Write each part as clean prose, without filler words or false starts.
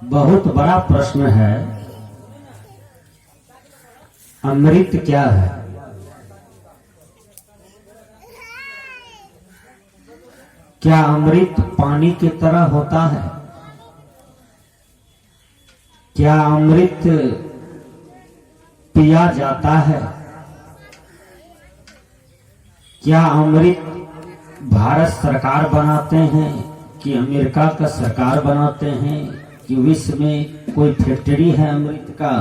बहुत बड़ा प्रश्न है, अमृत क्या है? क्या अमृत पानी की तरह होता है? क्या अमृत पिया जाता है? क्या अमृत भारत सरकार बनाते हैं कि अमेरिका का सरकार बनाते हैं कि विश्व में कोई फैक्ट्री है अमृत का?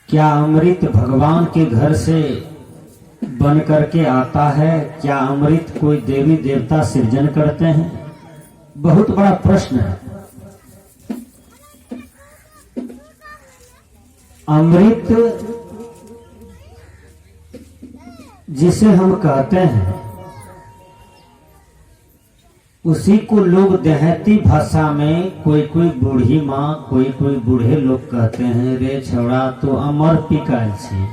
क्या अमृत भगवान के घर से बन करके आता है? क्या अमृत कोई देवी देवता सृजन करते हैं? बहुत बड़ा प्रश्न है। अमृत जिसे हम कहते हैं उसी को लोग देहाती भाषा में कोई कोई बूढ़ी माँ, कोई कोई बूढ़े लोग कहते हैं, रे छौड़ा तो अमर पिकाल छी।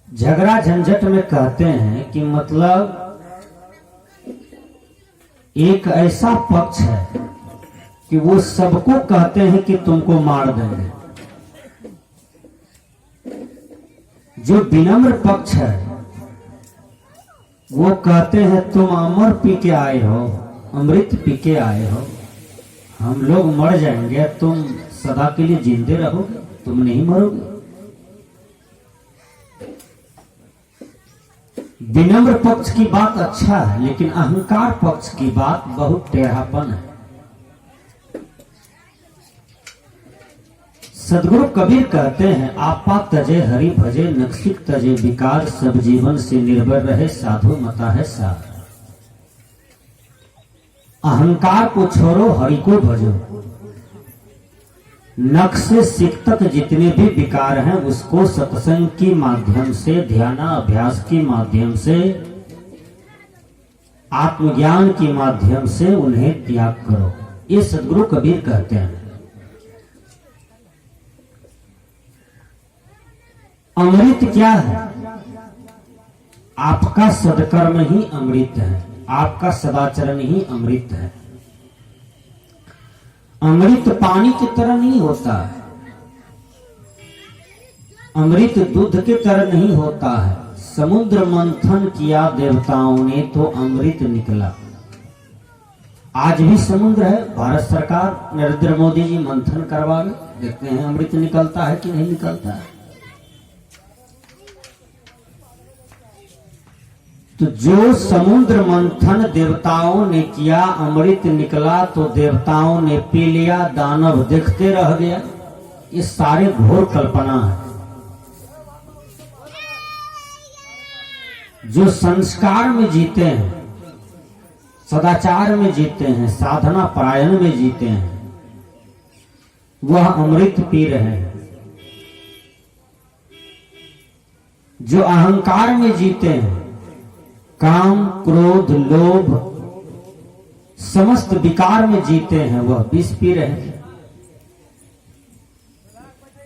झगड़ा झंझट में कहते हैं कि मतलब एक ऐसा पक्ष है कि वो सबको कहते हैं कि तुमको मार देंगे। जो विनम्र पक्ष है वो कहते हैं तुम अमर पी के आए हो, अमृत पी के आए हो, हम लोग मर जाएंगे, तुम सदा के लिए जिंदे रहोगे, तुम नहीं मरोगे। विनम्र पक्ष की बात अच्छा है, लेकिन अहंकार पक्ष की बात बहुत टेढ़ापन है। सदगुरु कबीर कहते हैं, आपा तजे हरि भजे, नक्सिक तजे विकार, सब जीवन से निर्भर रहे, साधु मता है सार। अहंकार को छोड़ो, हरि को भजो। नख से सिख तक जितने भी विकार हैं उसको सत्संग के माध्यम से, ध्यानाभ्यास के माध्यम से, आत्मज्ञान के माध्यम से उन्हें त्याग करो। ये सदगुरु कबीर कहते हैं। अमृत क्या है? आपका सदकर्म ही अमृत है, आपका सदाचरण ही अमृत है। अमृत पानी की तरह नहीं होता है, अमृत दूध की तरह नहीं होता है। समुद्र मंथन किया देवताओं ने तो अमृत निकला। आज भी समुद्र है, भारत सरकार नरेंद्र मोदी जी मंथन करवा ले, देखते हैं अमृत निकलता है कि नहीं निकलता है। तो जो समुद्र मंथन देवताओं ने किया, अमृत निकला तो देवताओं ने पी लिया, दानव देखते रह गया। ये सारे घोर कल्पना है। जो संस्कार में जीते हैं, सदाचार में जीते हैं, साधना परायण में जीते हैं, वह अमृत पी रहे हैं। जो अहंकार में जीते हैं, काम, क्रोध, लोभ, समस्त विकार में जीते हैं, वह विष पी रहे हैं।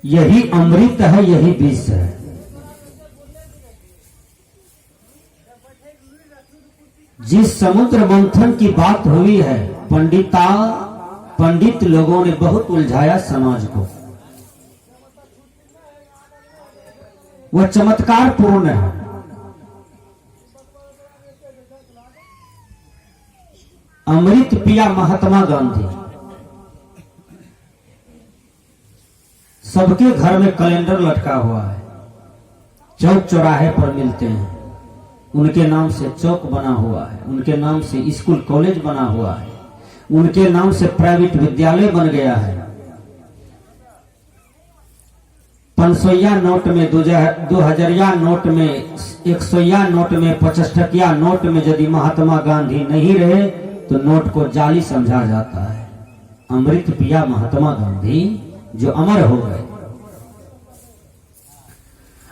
यही अमृत है, यही विष है। जिस समुद्र मंथन की बात हुई है, पंडित लोगों ने बहुत उलझाया समाज को। वह चमत्कार पूर्ण है। अमृत पिया महात्मा गांधी। सबके घर में कैलेंडर लटका हुआ है, चौक चौराहे पर मिलते हैं। उनके नाम से चौक बना हुआ है, उनके नाम से स्कूल कॉलेज बना हुआ है, उनके नाम से प्राइवेट विद्यालय बन गया है। 500 नोट में, 2000 नोट में, 100 नोट में, 55 नोट में यदि महात्मा गांधी नहीं रहे तो नोट को जाली समझा जाता है। अमृत पिया महात्मा गांधी जो अमर हो गए।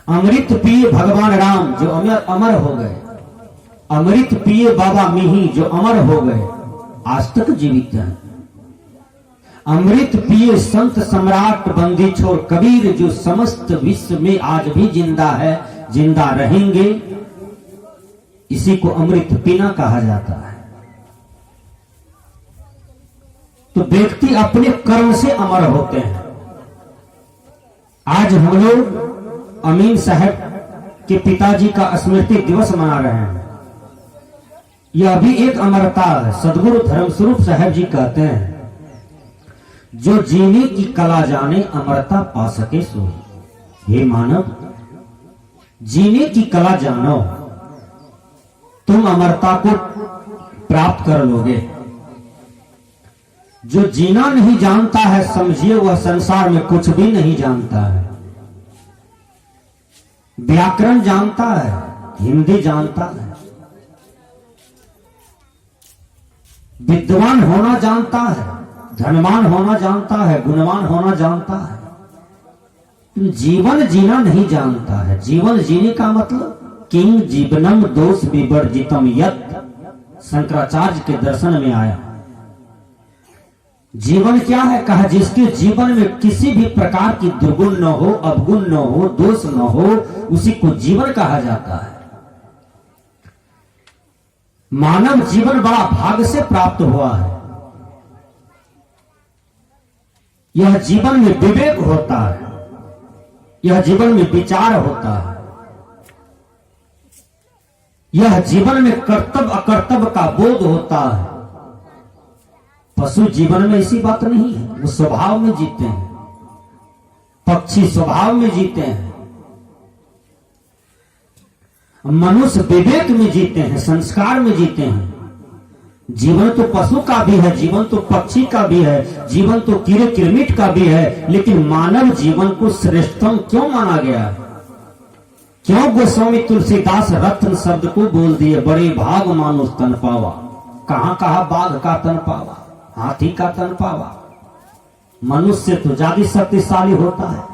अमृत पिए भगवान राम जो अमर हो गए। अमृत पिए बाबा मिही जो अमर हो गए, आज तक जीवित हैं। अमृत पिए संत सम्राट बंदी छोड़ कबीर जो समस्त विश्व में आज भी जिंदा है, जिंदा रहेंगे। इसी को अमृत पीना कहा जाता है। तो व्यक्ति अपने कर्म से अमर होते हैं। आज हम लोग अमीन साहब के पिताजी का स्मृति दिवस मना रहे हैं। यह भी एक अमरता है। सदगुरु धर्मस्वरूप साहब जी कहते हैं, जो जीने की कला जाने अमरता पा सके सो। हे मानव, जीने की कला जानो, तुम अमरता को प्राप्त कर लोगे। जो जीना नहीं जानता है, समझिए वह संसार में कुछ भी नहीं जानता है। व्याकरण जानता है, हिंदी जानता है, विद्वान होना जानता है, धनवान होना जानता है, गुणवान होना जानता है, जीवन जीना नहीं जानता है। जीवन जीने का मतलब किंग जीवनम दोष विवर्जितम यत्, शंकराचार्य के दर्शन में आया। जीवन क्या है? कहा जिसके जीवन में किसी भी प्रकार की दुर्गुण न हो, अवगुण न हो, दोष न हो, उसी को जीवन कहा जाता है। मानव जीवन बड़ा भाग्य से प्राप्त हुआ है। यह जीवन में विवेक होता है, यह जीवन में विचार होता है, यह जीवन में कर्तव्य अकर्तव्य का बोध होता है। पशु जीवन में ऐसी बात नहीं है, वो स्वभाव में जीते हैं। पक्षी स्वभाव में जीते हैं, मनुष्य विवेक में जीते हैं, संस्कार में जीते हैं। जीवन तो पशु का भी है, जीवन तो पक्षी का भी है, जीवन तो कीड़े किरमिट का भी है, लेकिन मानव जीवन को श्रेष्ठतम क्यों माना गया? क्यों गोस्वामी तुलसीदास रत्न शब्द को बोल दिए? बड़े भाग मानुष तन पावा। कहां कहा बाघ का तन पावा, हाथी का तन पावा। मनुष्य तो ज्यादा शक्तिशाली होता है।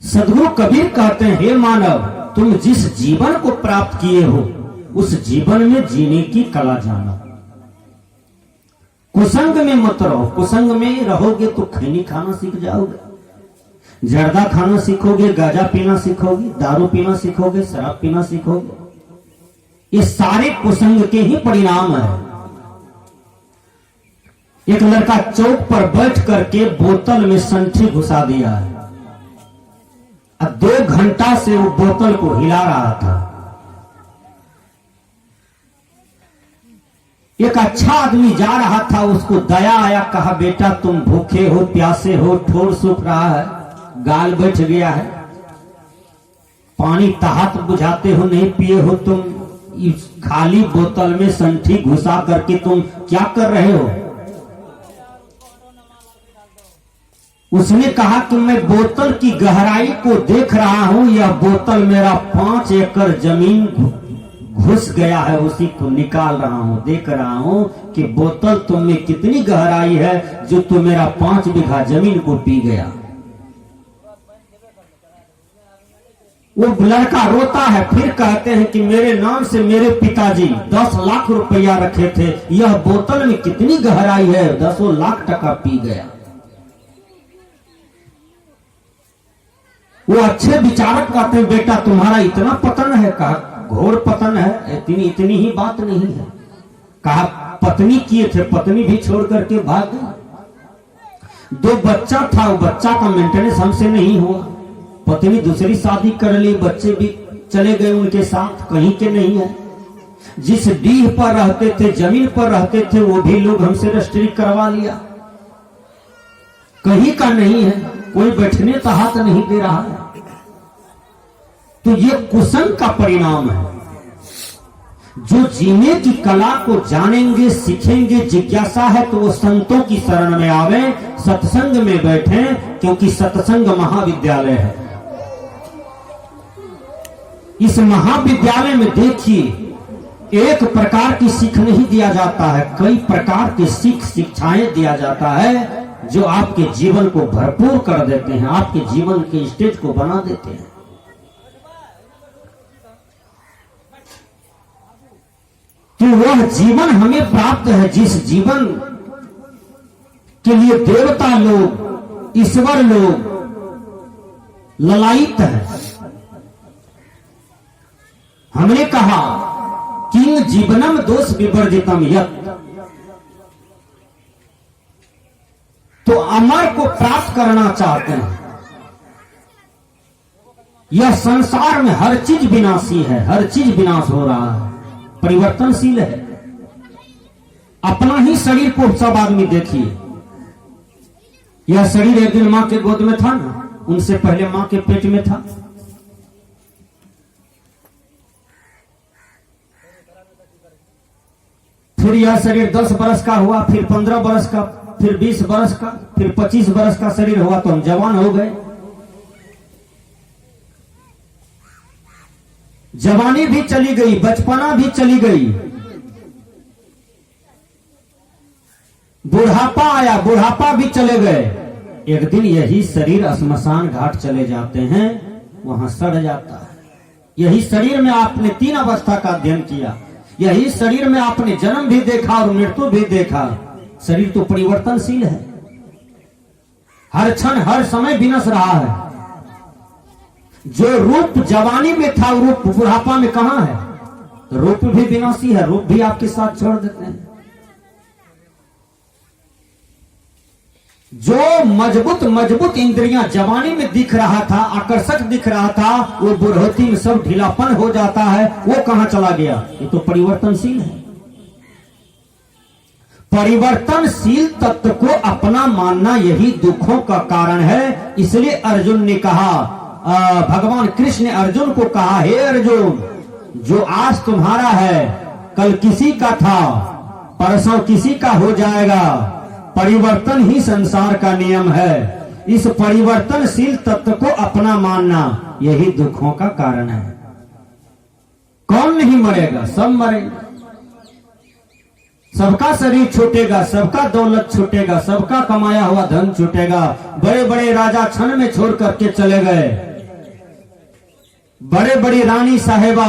सदगुरु कबीर कहते हैं, हे मानव, तुम जिस जीवन को प्राप्त किए हो उस जीवन में जीने की कला जानो। कुसंग में मत रहो। कुसंग में रहोगे तो खैनी खाना सीख जाओगे, जर्दा खाना सीखोगे, गांजा पीना सीखोगे, दारू पीना सीखोगे, शराब पीना सीखोगे। ये सारे कुसंग के ही परिणाम है। एक लड़का चौक पर बैठ करके बोतल में संठी घुसा दिया है। अब 2 घंटा से वो बोतल को हिला रहा था। एक अच्छा आदमी जा रहा था, उसको दया आया, कहा बेटा तुम भूखे हो, प्यासे हो, ठोर सूख रहा है, गाल बैठ गया है, पानी तहात बुझाते हो, नहीं पिए हो, तुम इस खाली बोतल में संठी घुसा करके तुम क्या कर रहे हो? उसने कहा कि मैं बोतल की गहराई को देख रहा हूं, यह बोतल मेरा 5 एकड़ जमीन घुस गया है, उसी को निकाल रहा हूं, देख रहा हूं कि बोतल तुम में कितनी गहराई है जो तुम मेरा 5 बीघा जमीन को पी गया। वो लड़का रोता है, फिर कहते हैं कि मेरे नाम से मेरे पिताजी 10 लाख रुपया रखे थे, यह बोतल में कितनी गहराई है, 10 लाख टका पी गया। वो अच्छे विचारक कहते हैं, बेटा तुम्हारा इतना पतन है? कहा घोर पतन है, इतनी ही बात नहीं है। कहा पत्नी किए थे, पत्नी भी छोड़ करके भाग गई। 2 बच्चा था, वो बच्चा का मेंटेनेंस हमसे नहीं हुआ, पत्नी दूसरी शादी कर ली, बच्चे भी चले गए उनके साथ, कहीं के नहीं है। जिस डीह पर रहते थे, जमीन पर रहते थे, वो भी लोग हमसे रजिस्ट्री करवा लिया, कहीं का नहीं है, कोई बैठने का हाथ नहीं दे रहा है। तो ये कुसंग का परिणाम है। जो जीने की कला को जानेंगे, सीखेंगे, जिज्ञासा है तो वो संतों की शरण में आवे, सत्संग में बैठे, क्योंकि सत्संग महाविद्यालय है। इस महाविद्यालय में देखिए, एक प्रकार की सीख नहीं दिया जाता है, कई प्रकार की शिक्षाएं दिया जाता है, जो आपके जीवन को भरपूर कर देते हैं, आपके जीवन के स्टेज को बना देते हैं। तो वह जीवन हमें प्राप्त है जिस जीवन के लिए देवता लोग, ईश्वर लोग ललायित है। हमने कहा किंग जीवनम दोष विवर्जितम यत्, तो अमर को प्राप्त करना चाहते हैं। यह संसार में हर चीज विनाशी है, हर चीज विनाश हो रहा है, परिवर्तनशील है। अपना ही शरीर को सब आदमी देखिए, यह शरीर एक दिन मां के गोद में था ना, उनसे पहले मां के पेट में था। फिर यह शरीर 10 बरस का हुआ, फिर 15 बरस का, फिर 20 बरस का, फिर 25 बरस का शरीर हुआ तो हम जवान हो गए। जवानी भी चली गई, बचपना भी चली गई, बुढ़ापा आया, बुढ़ापा भी चले गए। एक दिन यही शरीर श्मशान घाट चले जाते हैं, वहां सड़ जाता है। यही शरीर में आपने 3 अवस्था का अध्ययन किया, यही शरीर में आपने जन्म भी देखा और मृत्यु भी देखा। शरीर तो परिवर्तनशील है, हर क्षण हर समय विनश रहा है। जो रूप जवानी में था वो रूप बुढ़ापा में कहां है? तो रूप भी विनाशी है, रूप भी आपके साथ छोड़ देते हैं। जो मजबूत मजबूत इंद्रियां जवानी में दिख रहा था, आकर्षक दिख रहा था, वो बुढ़ोती में सब ढीलापन हो जाता है, वो कहां चला गया? ये तो परिवर्तनशील है। परिवर्तनशील तत्व को अपना मानना यही दुखों का कारण है। इसलिए अर्जुन ने कहा, भगवान कृष्ण ने अर्जुन को कहा, हे अर्जुन, जो आज तुम्हारा है कल किसी का था, परसों किसी का हो जाएगा। परिवर्तन ही संसार का नियम है। इस परिवर्तनशील तत्व को अपना मानना यही दुखों का कारण है। कौन नहीं मरेगा? सब मरेंगे। सबका शरीर छूटेगा, सबका दौलत छूटेगा, सबका कमाया हुआ धन छूटेगा। बड़े बड़े राजा क्षण में छोड़ करके चले गए, बड़े बड़ी रानी साहेबा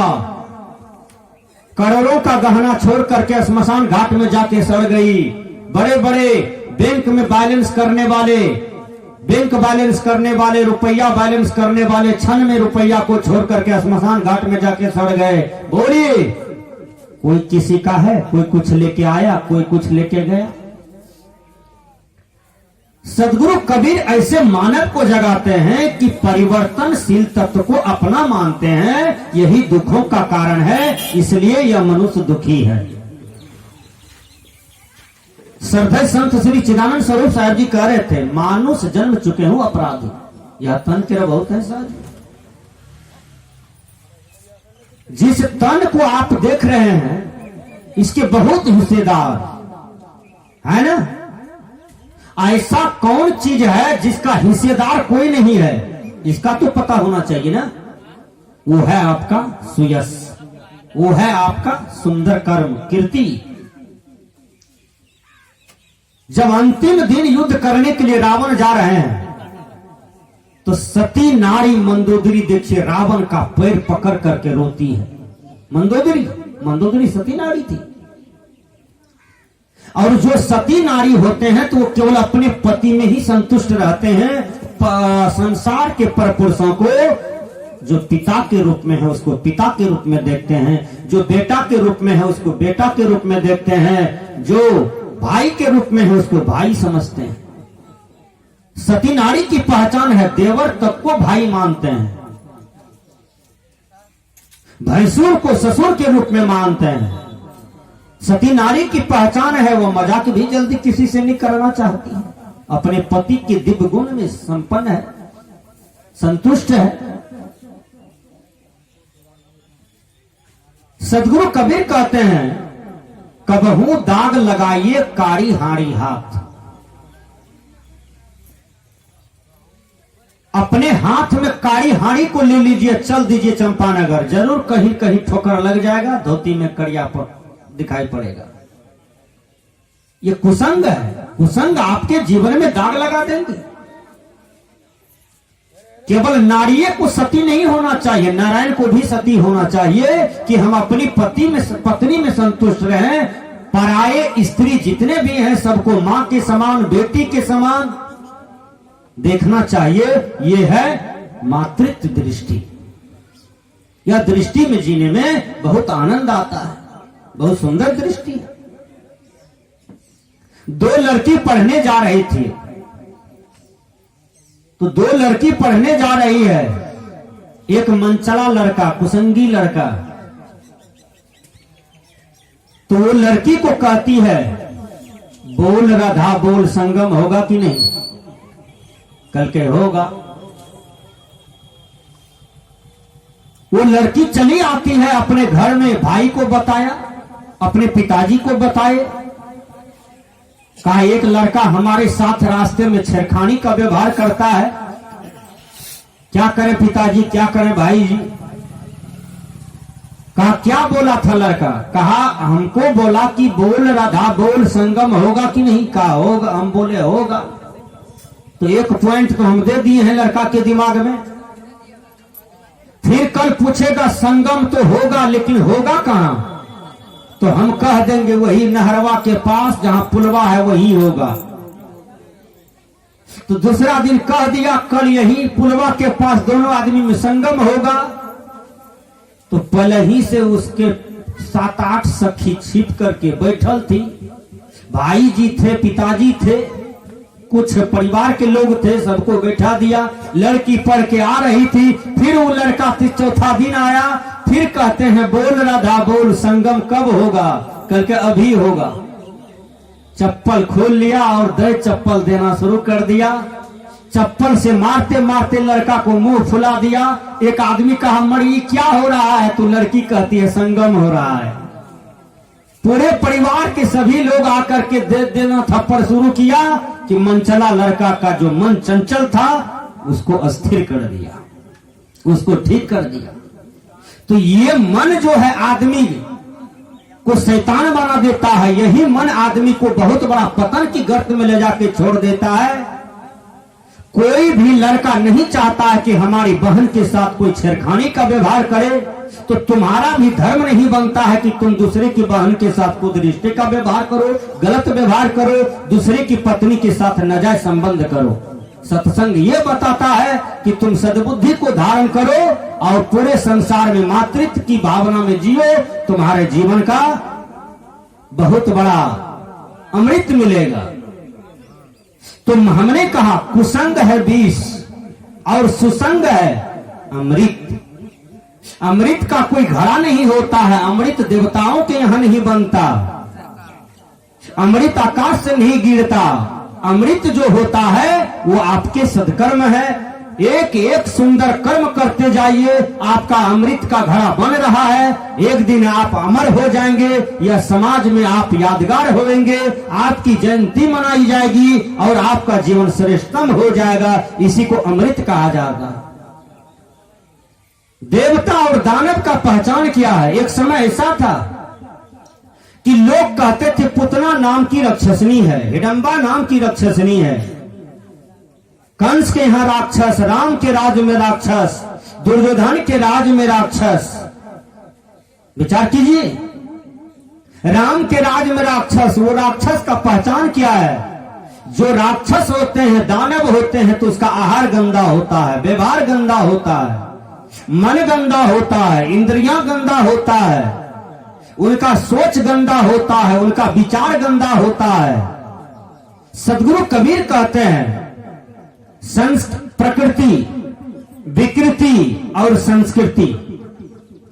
करोड़ों का गहना छोड़ करके श्मशान घाट में जाके सड़ गई। बड़े बड़े बैंक में बैलेंस करने वाले, बैंक बैलेंस करने वाले, रुपया बैलेंस करने वाले क्षण में रुपया को छोड़ करके श्मशान घाट में जाके सड़ गए। बोलिए, कोई किसी का है? कोई कुछ लेके आया, कोई कुछ लेके गया। सदगुरु कबीर ऐसे मानव को जगाते हैं कि परिवर्तनशील तत्व को अपना मानते हैं, यही दुखों का कारण है, इसलिए यह मनुष्य दुखी है। श्रद्धेय संत श्री चिदानंद स्वरूप साहब जी कह रहे थे, मानुष जन्म चुके हूं अपराधी, यह तन तेरा बहुत है साहब। जिस तन को आप देख रहे हैं इसके बहुत हिस्सेदार है ना। ऐसा कौन चीज है जिसका हिस्सेदार कोई नहीं है? इसका तो पता होना चाहिए ना। वो है आपका सुयश, वो है आपका सुंदर कर्म कीर्ति। जब अंतिम दिन युद्ध करने के लिए रावण जा रहे हैं तो सती नारी मंदोदरी देखिए रावण का पैर पकड़ करके रोती है। मंदोदरी सती नारी थी। और जो सती नारी होते हैं तो वो केवल अपने पति में ही संतुष्ट रहते हैं। संसार के परपुरुषों को जो पिता के रूप में है उसको पिता के रूप में देखते हैं, जो बेटा के रूप में है उसको बेटा के रूप में देखते हैं, जो भाई के रूप में है उसको भाई समझते हैं। सती नारी की पहचान है, देवर तक को भाई मानते हैं, भैंसुर को ससुर के रूप में मानते हैं। सती नारी की पहचान है, वो मजाक भी जल्दी किसी से नहीं करना चाहती है, अपने पति के दिव्य गुण में संपन्न है, संतुष्ट है। सदगुरु कबीर कहते हैं, कबहू दाग लगाइए कारी हाड़ी हाथ। अपने हाथ में कारी हाड़ी को ले लीजिए, चल दीजिए चंपानगर, जरूर कहीं कहीं ठोकर लग जाएगा, धोती में कड़िया पर दिखाई पड़ेगा। ये कुसंग है। कुसंग आपके जीवन में दाग लगा देंगे। केवल नारी को सती नहीं होना चाहिए, नारायण को भी सती होना चाहिए कि हम अपनी पत्नी में संतुष्ट रहें। पराये स्त्री जितने भी हैं सबको मां के समान, बेटी के समान देखना चाहिए। यह है मातृत्व दृष्टि। यह दृष्टि में जीने में बहुत आनंद आता है, बहुत सुंदर दृष्टि है। दो लड़की पढ़ने जा रही थी, तो दो लड़की पढ़ने जा रही है। एक मनचला लड़का, कुसंगी लड़का, तो वो लड़की को कहती है, बोल राधा बोल, संगम होगा कि नहीं? कल के होगा। वो लड़की चली आती है अपने घर में, भाई को बताया, अपने पिताजी को बताए, कहा एक लड़का हमारे साथ रास्ते में छेड़खानी का व्यवहार करता है, क्या करें पिताजी, क्या करें भाई जी? कहा क्या बोला था लड़का? कहा हमको बोला कि बोल राधा बोल, संगम होगा कि नहीं? कहा होगा। हम बोले होगा। तो एक पॉइंट तो हम दे दिए हैं लड़का के दिमाग में। फिर कल पूछेगा संगम तो होगा, लेकिन होगा कहां? तो हम कह देंगे वही नहरवा के पास जहां पुलवा है वही होगा। तो दूसरा दिन कह दिया कल यही पुलवा के पास दोनों आदमी में संगम होगा। तो पहले ही से उसके 7-8 सखी छिप करके बैठल थी, भाई जी थे, पिताजी थे, कुछ परिवार के लोग थे, सबको बैठा दिया। लड़की पढ़ के आ रही थी, फिर वो लड़का चौथा दिन आया, फिर कहते हैं बोल राधा बोल, संगम कब होगा? कल के अभी होगा। चप्पल खोल लिया और दे चप्पल देना शुरू कर दिया। चप्पल से मारते मारते लड़का को मुंह फुला दिया। एक आदमी कहा मरी क्या हो रहा है? तो लड़की कहती है संगम हो रहा है। पूरे परिवार के सभी लोग आकर के दे देना थप्पड़ शुरू किया कि मनचला लड़का का जो मन चंचल था उसको अस्थिर कर दिया, उसको ठीक कर दिया। तो ये मन जो है आदमी को शैतान बना देता है। यही मन आदमी को बहुत बड़ा पतन की गर्त में ले जाके छोड़ देता है। कोई भी लड़का नहीं चाहता है कि हमारी बहन के साथ कोई छेड़खानी का व्यवहार करे। तो तुम्हारा भी धर्म नहीं बनता है कि तुम दूसरे की बहन के साथ कुदृष्टि का व्यवहार करो, गलत व्यवहार करो, दूसरे की पत्नी के साथ नाजायज संबंध करो। सत्संग ये बताता है कि तुम सद्बुद्धि को धारण करो और पूरे संसार में मातृत्व की भावना में जियो, तुम्हारे जीवन का बहुत बड़ा अमृत मिलेगा। तो हमने कहा कुसंग है विष और सुसंग है अमृत। अमृत का कोई घड़ा नहीं होता है, अमृत देवताओं के यहां नहीं बनता, अमृत आकाश से नहीं गिरता। अमृत जो होता है वो आपके सदकर्म है। एक एक सुंदर कर्म करते जाइए, आपका अमृत का घड़ा बन रहा है। एक दिन आप अमर हो जाएंगे, यह समाज में आप यादगार होंगे, आपकी जयंती मनाई जाएगी और आपका जीवन श्रेष्ठतम हो जाएगा। इसी को अमृत कहा जाता है। देवता और दानव का पहचान क्या है? एक समय ऐसा था कि लोग कहते थे पुतना नाम की राक्षसनी है, हिडंबा नाम की राक्षसनी है, कंस के यहां राक्षस, राम के राज में राक्षस, दुर्योधन के राज में राक्षस। विचार कीजिए, राम के राज में राक्षस। वो राक्षस का पहचान क्या है? जो राक्षस होते हैं, दानव होते हैं, तो उसका आहार गंदा होता है, व्यवहार गंदा होता है, मन गंदा होता है, इंद्रियां गंदा होता है, उनका सोच गंदा होता है, उनका विचार गंदा होता है। सदगुरु कबीर कहते हैं प्रकृति, विकृति और संस्कृति।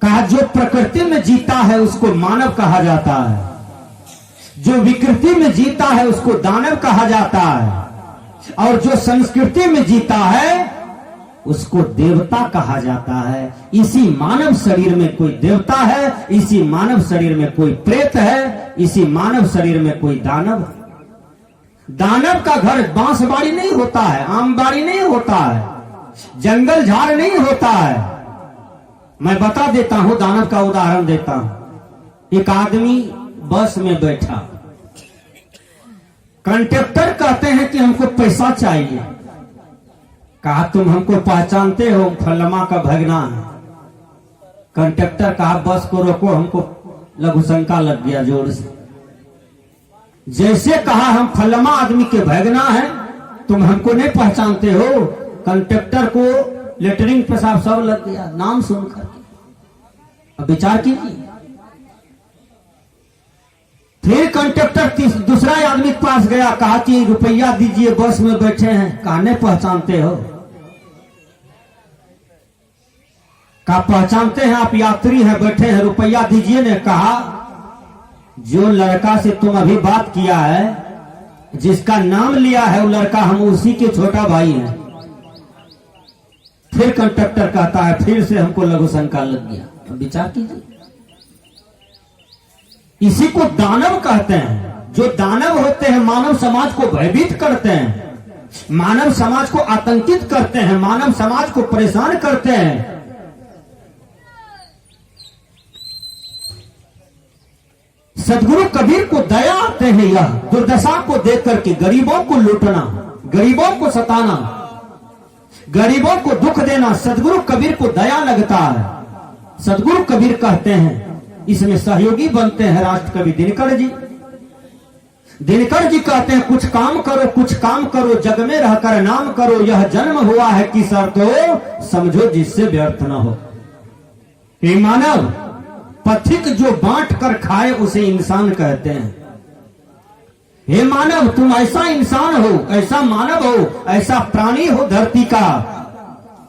कहा जो प्रकृति में जीता है उसको मानव कहा जाता है, जो विकृति में जीता है उसको दानव कहा जाता है, और जो संस्कृति में जीता है उसको देवता कहा जाता है। इसी मानव शरीर में कोई देवता है, इसी मानव शरीर में कोई प्रेत है, इसी मानव शरीर में कोई दानव। दानव का घर बांस बाड़ी नहीं होता है, आम बाड़ी नहीं होता है, जंगल झाड़ नहीं होता है। मैं बता देता हूं, दानव का उदाहरण देता हूं। एक आदमी बस में बैठा, कंडक्टर कहते हैं कि हमको पैसा चाहिए। कहा तुम हमको पहचानते हो? फल्लमा का भगना है। कंडक्टर कहा बस को रोको, हमको लघु शंका लग गया जोर से। जैसे कहा हम फल्लमा आदमी के भगना है, तुम हमको नहीं पहचानते हो। कंडक्टर को लेटरिंग पेशाब सब लग गया नाम सुनकर। अब विचार कीजिए। फिर कंडक्टर दूसरा आदमी के पास गया, कहा कि रुपया दीजिए, बस में बैठे हैं। कहा नहीं पहचानते हो? कहा पहचानते हैं, आप यात्री हैं, बैठे हैं, रुपया दीजिए। ने कहा जो लड़का से तुम अभी बात किया है, जिसका नाम लिया है, वो लड़का हम उसी के छोटा भाई हैं। फिर कंडक्टर कहता है फिर से हमको लघु शंका लग गया। अब विचार कीजिए। इसी को दानव कहते हैं। जो दानव होते हैं मानव समाज को भयभीत करते हैं, मानव समाज को आतंकित करते हैं, मानव समाज को परेशान करते हैं। सदगुरु कबीर को दया आते हैं यह दुर्दशा को देख करके, गरीबों को लूटना, गरीबों को सताना, गरीबों को दुख देना सदगुरु कबीर को दया लगता है। सदगुरु कबीर कहते हैं, इसमें सहयोगी बनते हैं राष्ट्र कवि दिनकर जी। दिनकर जी कहते हैं कुछ काम करो, कुछ काम करो, जग में रहकर नाम करो, यह जन्म हुआ है कि शर्तो समझो जिससे व्यर्थ न हो। हे मानव, पथिक जो बांट कर खाए उसे इंसान कहते हैं। हे मानव, तुम ऐसा इंसान हो, ऐसा मानव हो, ऐसा प्राणी हो धरती का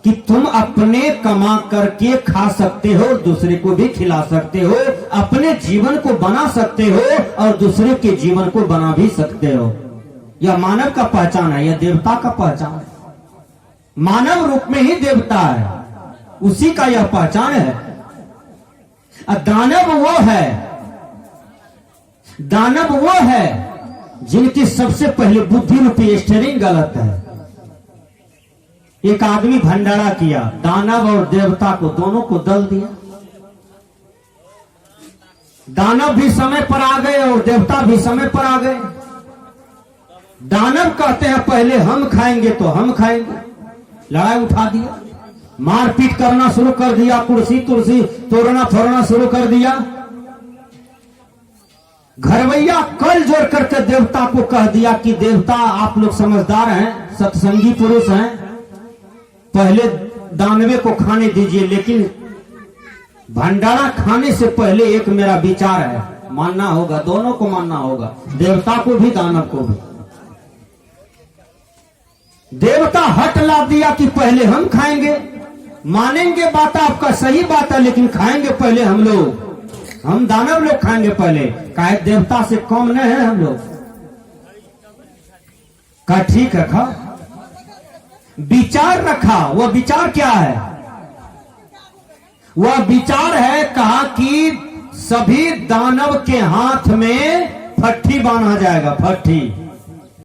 कि तुम अपने कमा करके खा सकते हो, दूसरे को भी खिला सकते हो, अपने जीवन को बना सकते हो और दूसरे के जीवन को बना भी सकते हो। यह मानव का पहचान है, यह देवता का पहचान है। मानव रूप में ही देवता है, उसी का यह पहचान है। दानव वो है, दानव वो है जिनकी सबसे पहले बुद्धि रूपी स्टीयरिंग गलत है। एक आदमी भंडारा किया, दानव और देवता को दोनों को दल दिया। दानव भी समय पर आ गए और देवता भी समय पर आ गए। दानव कहते हैं पहले हम खाएंगे तो हम खाएंगे, लड़ाई उठा दिया, मारपीट करना शुरू कर दिया, कुर्सी तुर्सी तोड़ना फोड़ना शुरू कर दिया। घरवैया कल जोड़ करके देवता को कह दिया कि देवता आप लोग समझदार हैं, सत्संगी पुरुष हैं, पहले दानवे को खाने दीजिए, लेकिन भंडारा खाने से पहले एक मेरा विचार है, मानना होगा, दोनों को मानना होगा, देवता को भी दानव को भी। देवता हट ला दिया कि पहले हम खाएंगे, मानेंगे बात आपका सही बात है, लेकिन खाएंगे पहले हम लोग, हम दानव लोग खाएंगे पहले। काहे देवता से कम नहीं है हम लोग। का ठीक है, खा विचार रखा। वह विचार क्या है? वह विचार है, कहा कि सभी दानव के हाथ में फट्टी बांधा जाएगा, फट्टी।